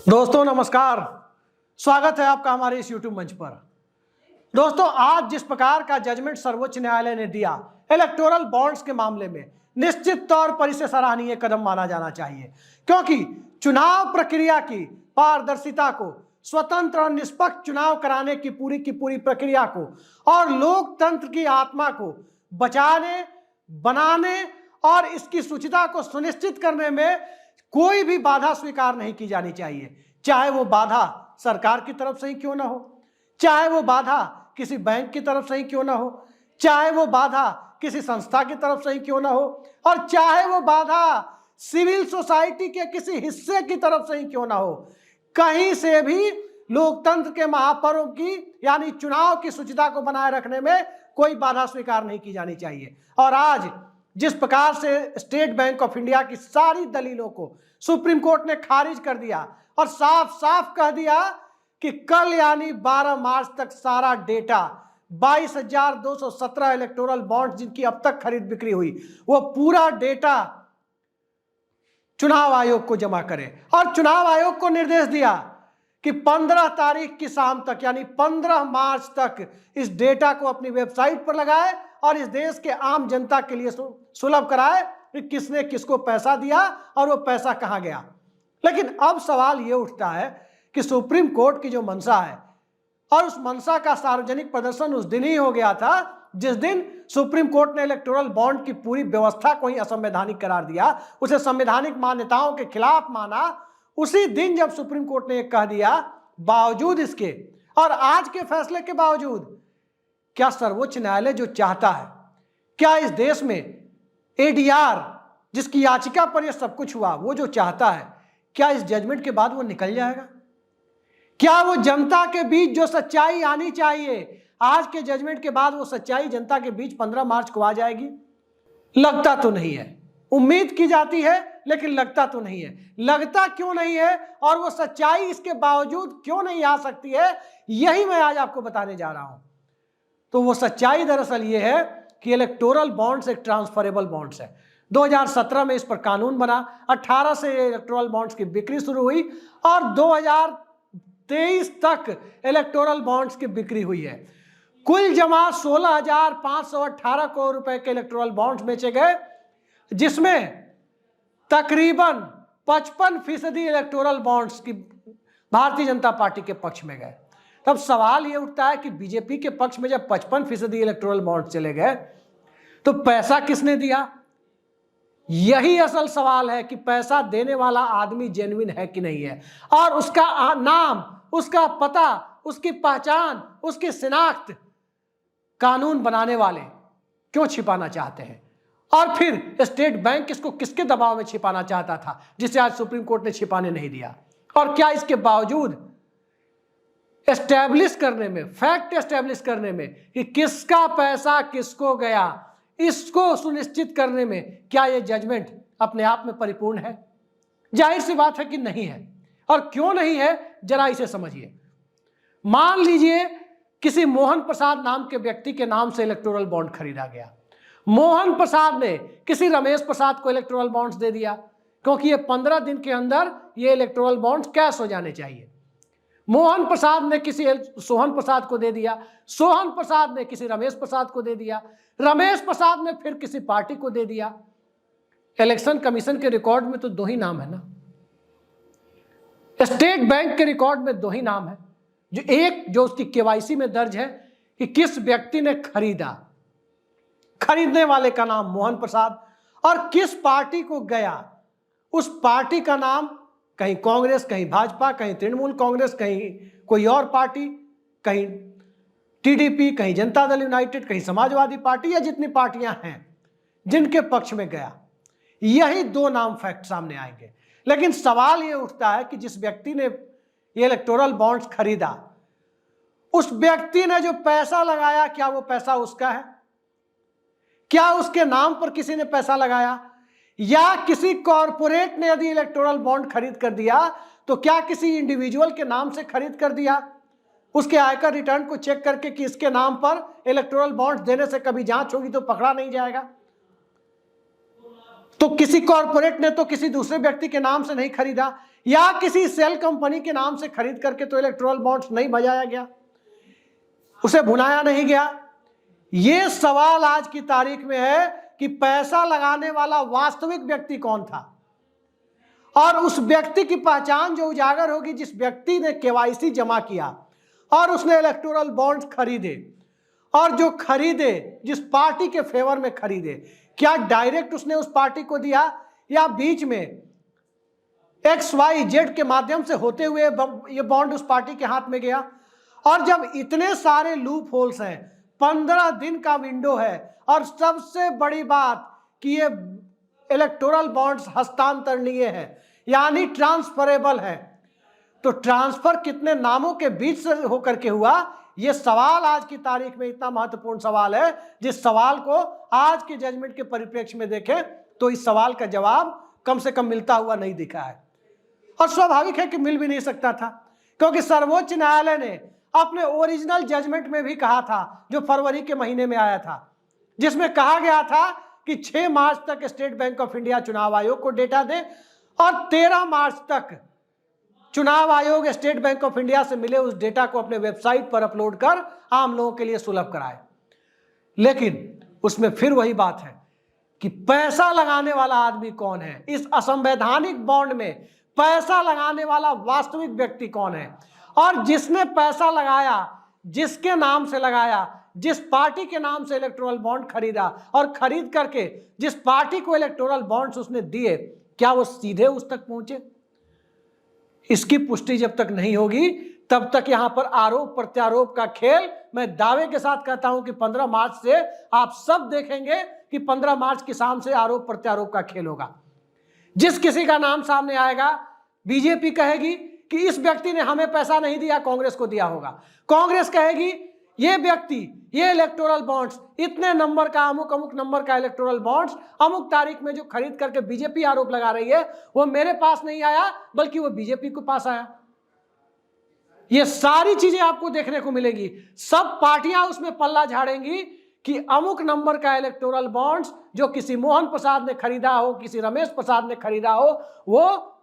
दोस्तों नमस्कार, स्वागत है आपका हमारे इस YouTube मंच पर। दोस्तों आज जिस प्रकार का जजमेंट सर्वोच्च न्यायालय ने दिया इलेक्टोरल बॉन्ड्स के मामले में, निश्चित तौर पर इसे सराहनीय कदम माना जाना चाहिए, क्योंकि चुनाव प्रक्रिया की पारदर्शिता को, स्वतंत्र और निष्पक्ष चुनाव कराने की पूरी प्रक्रिया को और लोकतंत्र की आत्मा को बचाने, बनाने और इसकी शुचिता को सुनिश्चित करने में कोई भी बाधा स्वीकार नहीं की जानी चाहिए। चाहे वो बाधा सरकार की तरफ से ही क्यों ना हो, चाहे वो बाधा किसी बैंक की तरफ से ही क्यों ना हो, चाहे वो बाधा किसी संस्था की तरफ से ही क्यों ना हो, और चाहे वो बाधा सिविल सोसाइटी के किसी हिस्से की तरफ से ही क्यों ना हो, कहीं से भी लोकतंत्र के महापर्व की यानी चुनाव की शुचिता को बनाए रखने में कोई बाधा स्वीकार नहीं की जानी चाहिए। और आज जिस प्रकार से स्टेट बैंक ऑफ इंडिया की सारी दलीलों को सुप्रीम कोर्ट ने खारिज कर दिया और साफ साफ कह दिया कि कल यानी 12 मार्च तक सारा डेटा 22,217 इलेक्टोरल बॉन्ड जिनकी अब तक खरीद बिक्री हुई, वो पूरा डेटा चुनाव आयोग को जमा करे। और चुनाव आयोग को निर्देश दिया कि 15 तारीख की शाम तक यानी 15 मार्च तक इस डेटा को अपनी वेबसाइट पर लगाए और इस देश के आम जनता के लिए सुलभ कराए कि किसने किसको पैसा दिया और वो पैसा कहां गया। लेकिन अब सवाल ये उठता है कि सुप्रीम कोर्ट की जो मंशा है, और उस मंशा का सार्वजनिक प्रदर्शन उस दिन ही हो गया था जिस दिन सुप्रीम कोर्ट ने इलेक्टोरल बॉन्ड की पूरी व्यवस्था को ही असंवैधानिक करार दिया, उसे संवैधानिक मान्यताओं के खिलाफ माना। उसी दिन जब सुप्रीम कोर्ट ने ये कह दिया, बावजूद इसके और आज के फैसले के बावजूद, क्या सर्वोच्च न्यायालय जो चाहता है, क्या इस देश में एडीआर जिसकी याचिका पर यह सब कुछ हुआ, वो जो चाहता है, क्या इस जजमेंट के बाद वो निकल जाएगा? क्या वो जनता के बीच जो सच्चाई आनी चाहिए, आज के जजमेंट के बाद वो सच्चाई जनता के बीच 15 मार्च को आ जाएगी? लगता तो नहीं है। उम्मीद की जाती है लेकिन लगता तो नहीं है। लगता क्यों नहीं है और वो सच्चाई इसके बावजूद क्यों नहीं आ सकती है, यही मैं आज आपको बताने जा रहा हूं। तो वो सच्चाई दरअसल ये है कि इलेक्टोरल बॉन्ड्स एक ट्रांसफरेबल बॉन्ड्स है। 2017 में इस पर कानून बना, 18 से इलेक्टोरल बॉन्ड्स की बिक्री शुरू हुई और 2023 तक इलेक्टोरल बॉन्ड्स की बिक्री हुई है। कुल जमा 16,518 करोड़ रुपए के इलेक्टोरल बॉन्ड्स बेचे गए, जिसमें तकरीबन 55% इलेक्टोरल बॉन्ड्स की भारतीय जनता पार्टी के पक्ष में गए। तब सवाल यह उठता है कि बीजेपी के पक्ष में जब 55% इलेक्टोरल बॉन्ड चले गए तो पैसा किसने दिया? यही असल सवाल है कि पैसा देने वाला आदमी जेन्युइन है कि नहीं है, और उसका नाम, उसका पता, उसकी पहचान, उसकी शिनाख्त कानून बनाने वाले क्यों छिपाना चाहते हैं? और फिर स्टेट बैंक इसको किसके दबाव में छिपाना चाहता था जिसे आज सुप्रीम कोर्ट ने छिपाने नहीं दिया? और क्या इसके बावजूद एस्टैब्लिश करने में, फैक्ट एस्टैब्लिश करने में कि किसका पैसा किसको गया, इसको सुनिश्चित करने में क्या यह जजमेंट अपने आप में परिपूर्ण है? जाहिर सी बात है कि नहीं है। और क्यों नहीं है, जरा इसे समझिए। मान लीजिए किसी मोहन प्रसाद नाम के व्यक्ति के नाम से इलेक्टोरल बॉन्ड खरीदा गया। मोहन प्रसाद ने किसी रमेश प्रसाद को इलेक्टोरल बॉन्ड्स दे दिया, क्योंकि ये 15 दिन के अंदर ये इलेक्टोरल बॉन्ड्स कैश हो जाने चाहिए। मोहन प्रसाद ने किसी सोहन प्रसाद को दे दिया, सोहन प्रसाद ने किसी रमेश प्रसाद को दे दिया, रमेश प्रसाद ने फिर किसी पार्टी को दे दिया। इलेक्शन कमीशन के रिकॉर्ड में तो 2 ही नाम है ना, स्टेट बैंक के रिकॉर्ड में 2 ही नाम है, जो एक जो उसकी केवाईसी में दर्ज है कि किस व्यक्ति ने खरीदा, खरीदने वाले का नाम मोहन प्रसाद, और किस पार्टी को गया उस पार्टी का नाम, कहीं कांग्रेस, कहीं भाजपा, कहीं तृणमूल कांग्रेस, कहीं कोई और पार्टी, कहीं टीडीपी, कहीं जनता दल यूनाइटेड, कहीं समाजवादी पार्टी, या जितनी पार्टियां हैं जिनके पक्ष में गया। यही 2 नाम फैक्ट सामने आएंगे। लेकिन सवाल यह उठता है कि जिस व्यक्ति ने ये इलेक्टोरल बॉन्ड्स खरीदा, उस व्यक्ति ने जो पैसा लगाया, क्या वो पैसा उसका है? क्या उसके नाम पर किसी ने पैसा लगाया? या किसी कॉरपोरेट ने यदि इलेक्टोरल बॉन्ड खरीद कर दिया तो क्या किसी इंडिविजुअल के नाम से खरीद कर दिया? उसके आयकर रिटर्न को चेक करके कि इसके नाम पर इलेक्टोरल बॉन्ड देने से कभी जांच होगी तो पकड़ा नहीं जाएगा? तो किसी कॉरपोरेट ने तो किसी दूसरे व्यक्ति के नाम से नहीं खरीदा, या किसी सेल कंपनी के नाम से खरीद करके तो इलेक्टोरल बॉन्ड्स नहीं बजाया गया, उसे भुनाया नहीं गया। यह सवाल आज की तारीख में है कि पैसा लगाने वाला वास्तविक व्यक्ति कौन था, और उस व्यक्ति की पहचान जो उजागर होगी, जिस व्यक्ति ने केवाईसी जमा किया और उसने इलेक्टोरल बॉन्ड्स खरीदे, और जो खरीदे जिस पार्टी के फेवर में खरीदे, क्या डायरेक्ट उसने उस पार्टी को दिया या बीच में XYZ के माध्यम से होते हुए ये बॉन्ड उस पार्टी के हाथ में गया। और जब इतने सारे लूप होल्स हैं, 15 दिन का विंडो है, और सबसे बड़ी बात कि ये इलेक्टोरल बॉन्ड्स हस्तांतरणीय है, यानी ट्रांसफरेबल है, तो ट्रांसफर कितने नामों के बीच से होकर के हुआ, यह सवाल आज की तारीख में इतना महत्वपूर्ण सवाल है, जिस सवाल को आज के जजमेंट के परिप्रेक्ष्य में देखें तो इस सवाल का जवाब कम से कम मिलता हुआ नहीं दिखा है। और स्वाभाविक है कि मिल भी नहीं सकता था, क्योंकि सर्वोच्च न्यायालय ने अपने ओरिजिनल जजमेंट में भी कहा था, जो फरवरी के महीने में आया था, जिसमें कहा गया था कि 6 मार्च तक स्टेट बैंक ऑफ इंडिया चुनाव आयोग को डेटा दे और 13 मार्च तक चुनाव आयोग स्टेट बैंक ऑफ इंडिया से मिले उस डेटा को अपने वेबसाइट पर अपलोड कर आम लोगों के लिए सुलभ कराए। लेकिन उसमें फिर वही बात है कि पैसा लगाने वाला आदमी कौन है, इस असंवैधानिक बॉन्ड में पैसा लगाने वाला वास्तविक व्यक्ति कौन है, और जिसने पैसा लगाया, जिसके नाम से लगाया, जिस पार्टी के नाम से इलेक्टोरल बॉन्ड खरीदा और खरीद करके जिस पार्टी को इलेक्टोरल बॉन्ड्स उसने दिए, क्या वो सीधे उस तक पहुंचे? इसकी पुष्टि जब तक नहीं होगी तब तक यहां पर आरोप प्रत्यारोप का खेल, मैं दावे के साथ कहता हूं कि 15 मार्च से आप सब देखेंगे कि 15 मार्च की शाम से आरोप प्रत्यारोप का खेल होगा। जिस किसी का नाम सामने आएगा, बीजेपी कहेगी कि इस व्यक्ति ने हमें पैसा नहीं दिया, कांग्रेस को दिया होगा। कांग्रेस कहेगी ये व्यक्ति, ये इलेक्टोरल बॉन्ड्स, इतने नंबर का, अमुक अमुक नंबर का इलेक्टोरल बॉन्ड्स अमुक तारीख में जो खरीद करके बीजेपी आरोप लगा रही है, वो मेरे पास नहीं आया बल्कि वो बीजेपी के पास आया। ये सारी चीजें आपको देखने को मिलेगी। सब पार्टियां उसमें पल्ला झाड़ेंगी कि अमुक नंबर का इलेक्टोरल बॉन्ड्स जो किसी मोहन प्रसाद ने खरीदा हो, किसी रमेश प्रसाद ने खरीदा हो, वो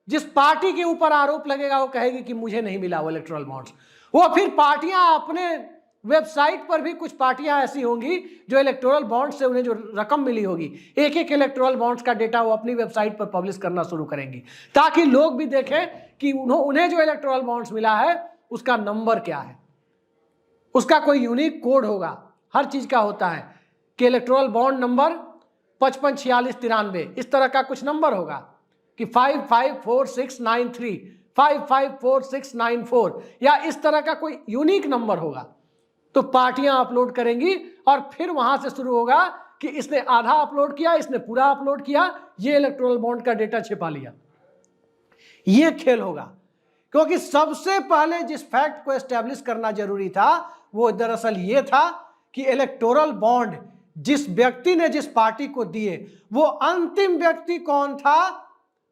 जिस पार्टी के ऊपर आरोप लगेगा वो कहेगी कि मुझे नहीं मिला वो इलेक्टोरल बॉन्ड्स। वो फिर पार्टियां अपने वेबसाइट पर भी, कुछ पार्टियां ऐसी होंगी जो इलेक्टोरल बॉन्ड्स से उन्हें जो रकम मिली होगी, एक एक इलेक्टोरल बॉन्ड्स का डेटा वो अपनी वेबसाइट पर पब्लिश करना शुरू करेंगी, ताकि लोग भी देखें कि उन्हें जो इलेक्टोरल बॉन्ड्स मिला है उसका नंबर क्या है, उसका कोई यूनिक कोड होगा। हर चीज का होता है कि इलेक्टोरल बॉन्ड नंबर 554693 इस तरह का कुछ नंबर होगा कि 554693, 554694 या इस तरह का कोई यूनिक नंबर होगा। तो पार्टियां अपलोड करेंगी और फिर वहां से शुरू होगा कि इसने आधा अपलोड किया, इसने पूरा अपलोड किया, ये इलेक्टोरल बॉन्ड का डेटा छिपा लिया। ये खेल होगा, क्योंकि सबसे पहले जिस फैक्ट को एस्टेब्लिश करना जरूरी था वो दरअसल ये था कि इलेक्टोरल बॉन्ड जिस व्यक्ति ने जिस पार्टी को दिए, वो अंतिम व्यक्ति कौन था।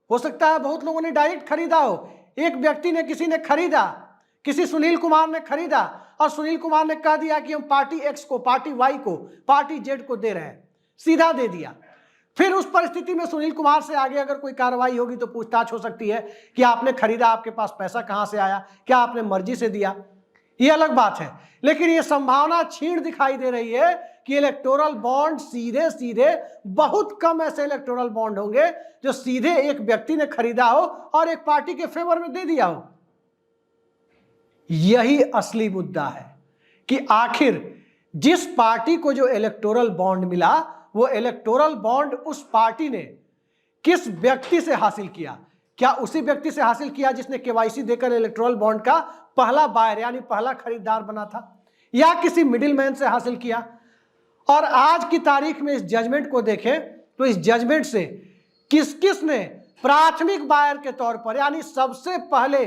हो सकता है बहुत लोगों ने डायरेक्ट खरीदा हो, एक व्यक्ति ने, किसी ने खरीदा, किसी सुनील कुमार ने खरीदा और सुनील कुमार ने कह दिया कि हम पार्टी एक्स को, पार्टी वाई को, पार्टी जेड को दे रहे हैं, सीधा दे दिया। फिर उस परिस्थिति में सुनील कुमार से आगे अगर कोई कार्रवाई होगी तो पूछताछ हो सकती है कि आपने खरीदा, आपके पास पैसा कहां से आया, क्या आपने मर्जी से दिया, ये अलग बात है। लेकिन ये संभावना क्षीण दिखाई दे रही है कि इलेक्टोरल बॉन्ड सीधे सीधे, बहुत कम ऐसे इलेक्टोरल बॉन्ड होंगे जो सीधे एक व्यक्ति ने खरीदा हो और एक पार्टी के फेवर में दे दिया हो। यही असली मुद्दा है कि आखिर जिस पार्टी को जो इलेक्टोरल बॉन्ड मिला, वो इलेक्टोरल बॉन्ड उस पार्टी ने किस व्यक्ति से हासिल किया। क्या उसी व्यक्ति से हासिल किया जिसने केवाईसी देकर इलेक्टोरल बॉन्ड का पहला बायर यानी पहला खरीदार बना था, या किसी मिडिल मैन से हासिल किया। और आज की तारीख में इस जजमेंट को देखें तो इस जजमेंट से किस किस ने प्राथमिक बायर के तौर पर, यानी सबसे पहले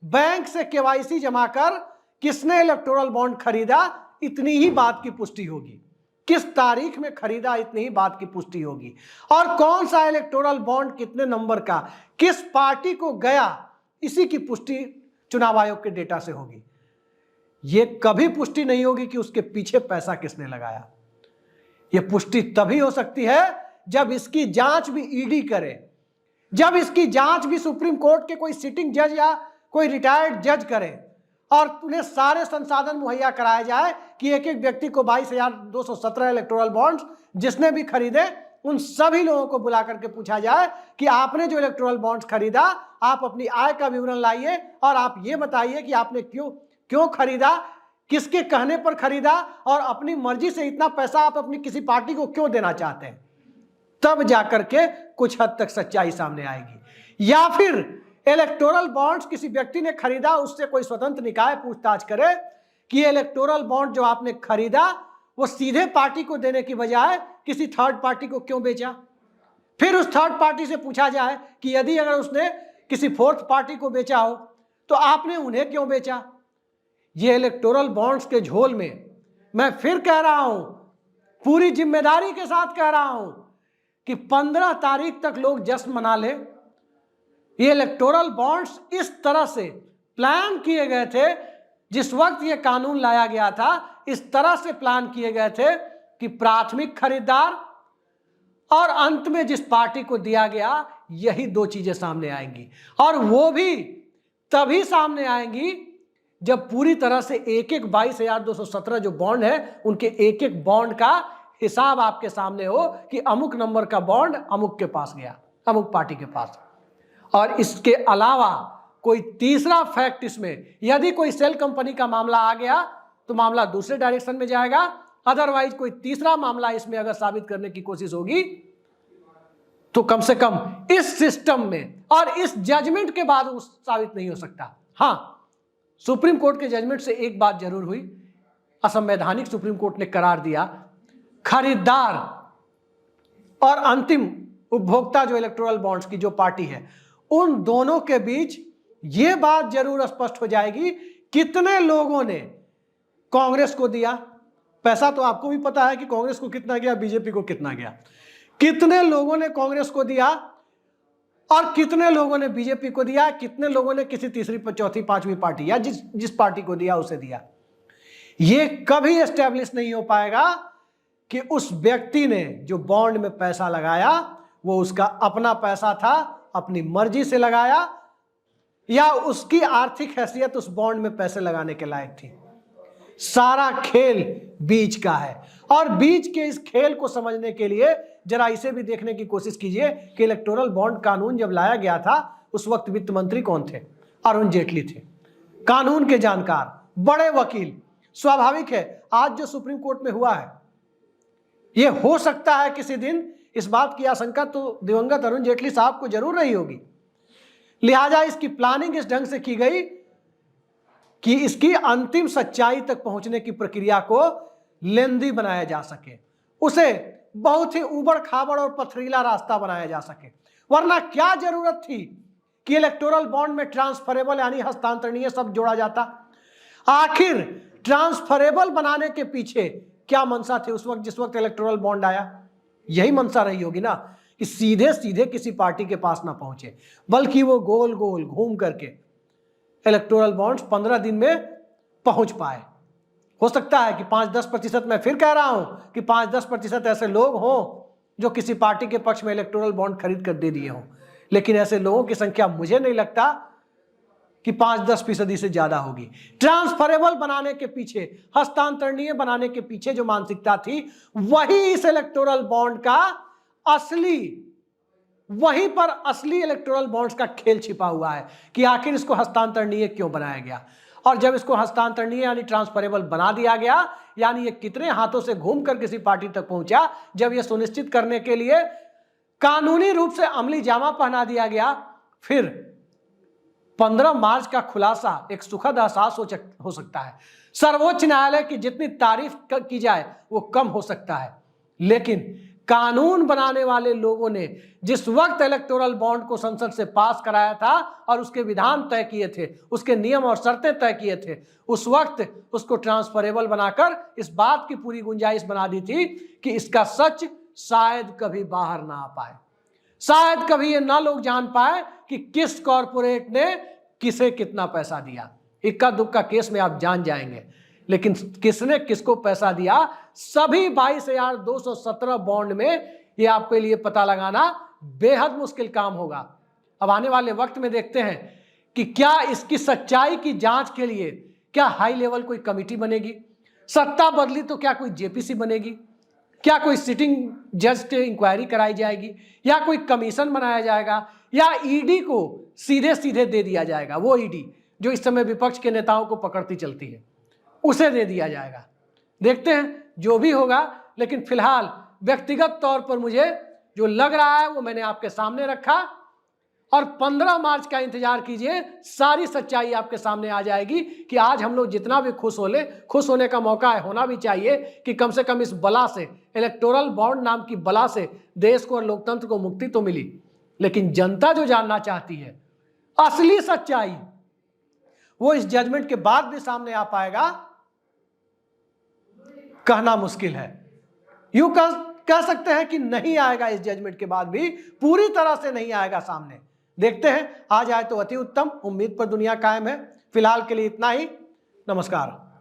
बैंक से केवाईसी जमा कर किसने इलेक्टोरल बॉन्ड खरीदा, इतनी ही बात की पुष्टि होगी। किस तारीख में खरीदा, इतनी ही बात की पुष्टि होगी। और कौन सा इलेक्टोरल बॉन्ड कितने नंबर का किस पार्टी को गया, इसी की पुष्टि चुनाव आयोग के डेटा से होगी। यह कभी पुष्टि नहीं होगी कि उसके पीछे पैसा किसने लगाया। यह पुष्टि तभी हो सकती है जब इसकी जांच भी ईडी करे, जब इसकी जांच भी सुप्रीम कोर्ट के कोई सिटिंग जज या कोई रिटायर्ड जज करे और उन्हें सारे संसाधन मुहैया कराया जाए कि एक एक व्यक्ति को 22,217 इलेक्टोरल बॉन्ड्स जिसने भी खरीदे उन सभी लोगों को बुला करके पूछा जाए कि आपने जो इलेक्टोरल बॉन्ड्स खरीदा, आप अपनी आय का विवरण लाइए और आप ये बताइए कि आपने क्यों खरीदा, किसके कहने पर खरीदा और अपनी मर्जी से इतना पैसा आप अपनी किसी पार्टी को क्यों देना चाहते हैं। तब जाकर के कुछ हद तक सच्चाई सामने आएगी। या फिर इलेक्टोरल बॉन्ड्स किसी व्यक्ति ने खरीदा, उससे कोई स्वतंत्र निकाय पूछताछ करे कि ये इलेक्टोरल बॉन्ड जो आपने खरीदा वो सीधे पार्टी को देने की बजाय किसी थर्ड पार्टी को क्यों बेचा। फिर उस थर्ड पार्टी से पूछा जाए कि यदि अगर उसने किसी फोर्थ पार्टी को बेचा हो तो आपने उन्हें क्यों बेचा। ये इलेक्टोरल बॉन्ड्स के झोल में मैं फिर कह रहा हूं, पूरी जिम्मेदारी के साथ कह रहा हूं कि 15 तारीख तक लोग जश्न मना ले। ये इलेक्टोरल बॉन्ड्स इस तरह से प्लान किए गए थे, जिस वक्त ये कानून लाया गया था इस तरह से प्लान किए गए थे कि प्राथमिक खरीदार और अंत में जिस पार्टी को दिया गया, यही दो चीजें सामने आएंगी। और वो भी तभी सामने आएंगी जब पूरी तरह से एक 22,217 जो बॉन्ड है उनके एक एक बॉन्ड का हिसाब आपके सामने हो कि अमुक नंबर का बॉन्ड अमुक के पास गया, अमुक पार्टी के पास। और इसके अलावा कोई तीसरा फैक्ट इसमें, यदि कोई सेल कंपनी का मामला आ गया तो मामला दूसरे डायरेक्शन में जाएगा। अदरवाइज कोई तीसरा मामला इसमें अगर साबित करने की कोशिश होगी तो कम से कम इस सिस्टम में और इस जजमेंट के बाद वो साबित नहीं हो सकता। हां, सुप्रीम कोर्ट के जजमेंट से एक बात जरूर हुई, असंवैधानिक सुप्रीम कोर्ट ने करार दिया खरीदार और अंतिम उपभोक्ता जो इलेक्टोरल बॉन्ड्स की जो पार्टी है उन दोनों के बीच यह बात जरूर स्पष्ट हो जाएगी कितने लोगों ने कांग्रेस को दिया। पैसा तो आपको भी पता है कि कांग्रेस को कितना गया, बीजेपी को कितना गया। कितने लोगों ने कांग्रेस को दिया और कितने लोगों ने बीजेपी को दिया, कितने लोगों ने किसी तीसरी चौथी पांचवी पार्टी या जिस पार्टी को दिया उसे दिया। यह कभी एस्टेब्लिश नहीं हो पाएगा कि उस व्यक्ति ने जो बॉन्ड में पैसा लगाया वो उसका अपना पैसा था, अपनी मर्जी से लगाया, या उसकी आर्थिक हैसियत उस बॉन्ड में पैसे लगाने के लायक थी। सारा खेल बीच का है। और बीच के इस खेल को समझने के लिए जरा इसे भी देखने की कोशिश कीजिए कि इलेक्टोरल बॉन्ड कानून जब लाया गया था उस वक्त वित्त मंत्री कौन थे? अरुण जेटली थे, कानून के जानकार, बड़े वकील। स्वाभाविक है आज जो सुप्रीम कोर्ट में हुआ है यह हो सकता है किसी दिन, इस बात की आशंका तो दिवंगत अरुण जेटली साहब को जरूर रही होगी। लिहाजा इसकी प्लानिंग इस ढंग से की गई कि इसकी अंतिम सच्चाई तक पहुंचने की प्रक्रिया को लेंदी बनाया जा सके, उसे बहुत ही उबड़ खाबड़ और पथरीला रास्ता बनाया जा सके। वरना क्या जरूरत थी कि इलेक्टोरल बॉन्ड में ट्रांसफरेबल यानी हस्तांतरणीय शब्द जोड़ा जाता। आखिर ट्रांसफरेबल बनाने के पीछे क्या मंशा थी उस वक्त जिस वक्त इलेक्टोरल बॉन्ड आया? यही मंशा रही होगी ना कि सीधे सीधे किसी पार्टी के पास ना पहुंचे, बल्कि वो गोल गोल घूम करके इलेक्टोरल बॉन्ड्स 15 दिन में पहुंच पाए। हो सकता है कि 5-10%, मैं फिर कह रहा हूं कि 5-10% ऐसे लोग हों जो किसी पार्टी के पक्ष में इलेक्टोरल बॉन्ड खरीद कर दे दिए हों, लेकिन ऐसे लोगों की संख्या मुझे नहीं लगता कि 5-10% से ज्यादा होगी। ट्रांसफरेबल बनाने के पीछे, हस्तांतरणीय बनाने के पीछे जो मानसिकता थी वही इस इलेक्टोरल बॉन्ड का वहीं पर असली इलेक्टोरल बॉन्ड्स का खेल छिपा हुआ है कि आखिर इसको हस्तांतरणीय क्यों बनाया गया। और जब इसको हस्तांतरणीय यानी ट्रांसफरेबल बना दिया गया, यानी ये कितने हाथों से घूमकर किसी पार्टी तक पहुंचा, जब यह सुनिश्चित करने के लिए कानूनी रूप से अमली जामा पहना दिया गया, फिर 15 मार्च का खुलासा एक सुखद एहसास हो सकता है। सर्वोच्च न्यायालय की जितनी तारीफ की जाए वो कम हो सकता है, लेकिन कानून बनाने वाले लोगों ने जिस वक्त इलेक्टोरल बॉन्ड को संसद से पास कराया था और उसके विधान तय किए थे, उसके नियम और शर्तें तय किए थे, उस वक्त उसको ट्रांसफरेबल बनाकर इस बात की पूरी गुंजाइश बना दी थी कि इसका सच शायद कभी बाहर ना आ पाए, शायद कभी ये ना लोग जान पाए कि किस कॉरपोरेट ने किसे कितना पैसा दिया। इक्का दुक्का केस में आप जान जाएंगे, लेकिन किसने किसको पैसा दिया सभी 22,217 बॉन्ड में, ये आपके लिए पता लगाना बेहद मुश्किल काम होगा। अब आने वाले वक्त में देखते हैं कि क्या इसकी सच्चाई की जांच के लिए क्या हाई लेवल कोई कमेटी बनेगी, सत्ता बदली तो क्या कोई जेपीसी बनेगी, क्या कोई सिटिंग जज से इंक्वायरी कराई जाएगी, या कोई कमीशन बनाया जाएगा, या ईडी को सीधे सीधे दे दिया जाएगा, वो ईडी जो इस समय विपक्ष के नेताओं को पकड़ती चलती है उसे दे दिया जाएगा। देखते हैं जो भी होगा, लेकिन फिलहाल व्यक्तिगत तौर पर मुझे जो लग रहा है वो मैंने आपके सामने रखा, और 15 मार्च का इंतजार कीजिए, सारी सच्चाई आपके सामने आ जाएगी कि आज हम लोग जितना भी खुश होने का मौका है, होना भी चाहिए कि कम से कम इस बला से, इलेक्टोरल बॉन्ड नाम की बला से देश को और लोकतंत्र को मुक्ति तो मिली, लेकिन जनता जो जानना चाहती है असली सच्चाई, वो इस जजमेंट के बाद भी सामने आ पाएगा कहना मुश्किल है। यूं कह सकते हैं कि नहीं आएगा, इस जजमेंट के बाद भी पूरी तरह से नहीं आएगा सामने। देखते हैं, आ जाए तो अति उत्तम, उम्मीद पर दुनिया कायम है। फिलहाल के लिए इतना ही, नमस्कार।